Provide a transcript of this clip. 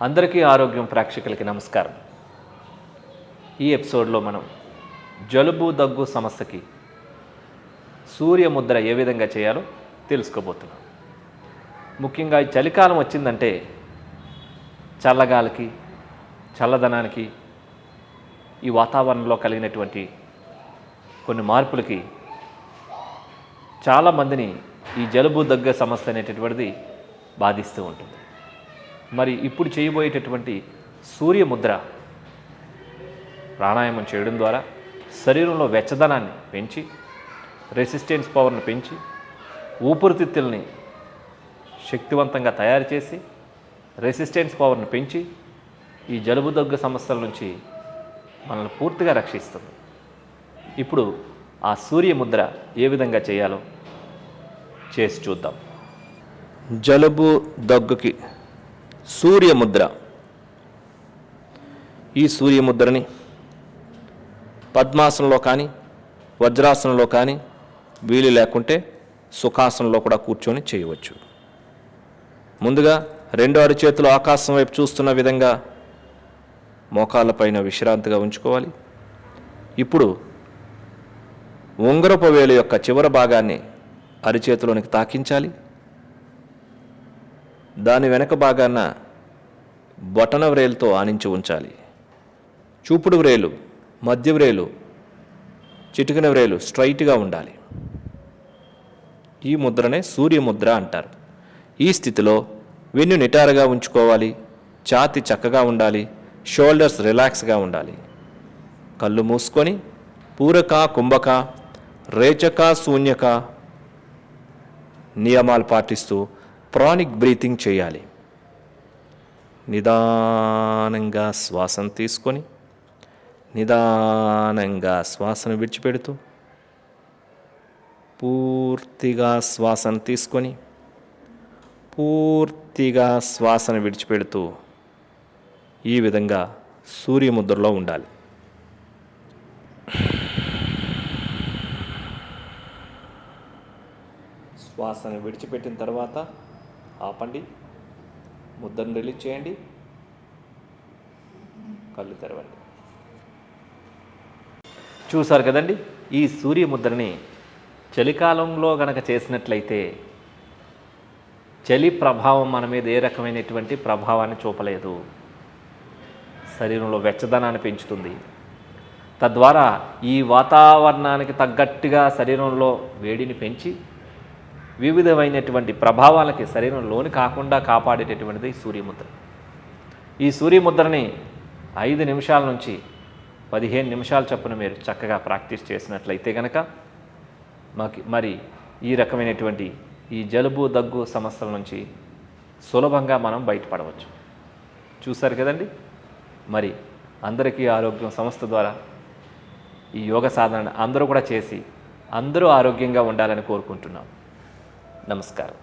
అందరికీ ఆరోగ్యం ప్రేక్షకులకి నమస్కారం. ఈ ఎపిసోడ్లో మనం జలుబు దగ్గు సమస్యకి సూర్యముద్ర ఏ విధంగా చేయాలో తెలుసుకోబోతున్నాం. ముఖ్యంగా ఈ చలికాలం వచ్చిందంటే చల్లగాలికి చల్లదనానికి ఈ వాతావరణంలో కలిగినటువంటి కొన్ని మార్పులకి చాలామందిని ఈ జలుబు దగ్గు సమస్య అనేటటువంటిది బాధిస్తూ ఉంటుంది. మరి ఇప్పుడు చేయబోయేటటువంటి సూర్యముద్ర ప్రాణాయామం చేయడం ద్వారా శరీరంలో వెచ్చదనాన్ని పెంచి రెసిస్టెన్స్ పవర్ని పెంచి ఊపిరితిత్తుల్ని శక్తివంతంగా తయారు చేసి రెసిస్టెన్స్ పవర్ని పెంచి ఈ జలుబు దగ్గు సమస్యల నుంచి మనల్ని పూర్తిగా రక్షిస్తుంది. ఇప్పుడు ఆ సూర్యముద్ర ఏ విధంగా చేయాలో చేసి చూద్దాం. జలుబు దగ్గుకి సూర్యముద్ర. ఈ సూర్యముద్రని పద్మాసనంలో కానీ వజ్రాసనంలో కానీ వీలు లేకుంటే సుఖాసనంలో కూడా కూర్చొని చేయవచ్చు. ముందుగా రెండు అరచేతులు ఆకాశం వైపు చూస్తున్న విధంగా మోకాళ్ళపైన విశ్రాంతిగా ఉంచుకోవాలి. ఇప్పుడు ఉంగరపు వేలు యొక్క చివరి భాగాన్ని అరిచేతిలోనికి తాకించాలి. దాని వెనక భాగాన బొటన వ్రేలుతో ఆనించి ఉంచాలి. చూపుడు వ్రేలు, మధ్య వ్రేలు, చిటికిన వ్రేలు స్ట్రైట్గా ఉండాలి. ఈ ముద్రనే సూర్యముద్ర అంటారు. ఈ స్థితిలో వెన్ను నిటారుగా ఉంచుకోవాలి. ఛాతీ చక్కగా ఉండాలి. షోల్డర్స్ రిలాక్స్గా ఉండాలి. కళ్ళు మూసుకొని పూరక, కుంభక, రేచక, శూన్యక నియమాలు పాటిస్తూ ప్రాణిక్ బ్రీతింగ్ చేయాలి. నిదానంగా శ్వాసను తీసుకొని నిదానంగా శ్వాసను విడిచిపెడుతూ పూర్తిగా శ్వాసను తీసుకొని పూర్తిగా శ్వాసను విడిచిపెడుతూ ఈ విధంగా సూర్యముద్రలో ఉండాలి. శ్వాసను విడిచిపెట్టిన తర్వాత ఆపండి. ముద్రను రిలీజ్ చేయండి. కళ్ళు తెరవండి. చూసారు కదండి, ఈ సూర్యముద్రని చలికాలంలో గనక చేసినట్లయితే చలి ప్రభావం మన మీద ఏ రకమైనటువంటి ప్రభావాన్ని చూపలేదు. శరీరంలో వెచ్చదనాన్ని పెంచుతుంది. తద్వారా ఈ వాతావరణానికి తగ్గట్టుగా శరీరంలో వేడిని పెంచి వివిధమైనటువంటి ప్రభావాలకి శరీరం లోని కాకుండా కాపాడేటటువంటిది సూర్యముద్ర. ఈ సూర్యముద్రని 5 నిమిషాల నుంచి 15 నిమిషాల చొప్పున మీరు చక్కగా ప్రాక్టీస్ చేసినట్లయితే కనుక మరి ఈ రకమైనటువంటి ఈ జలుబు దగ్గు సమస్యల నుంచి సులభంగా మనం బయటపడవచ్చు. చూశారు కదండి, మరి అందరికీ ఆరోగ్యం సంస్థ ద్వారా ఈ యోగ సాధన అందరూ కూడా చేసి అందరూ ఆరోగ్యంగా ఉండాలని కోరుకుంటున్నాం. నమస్కారం.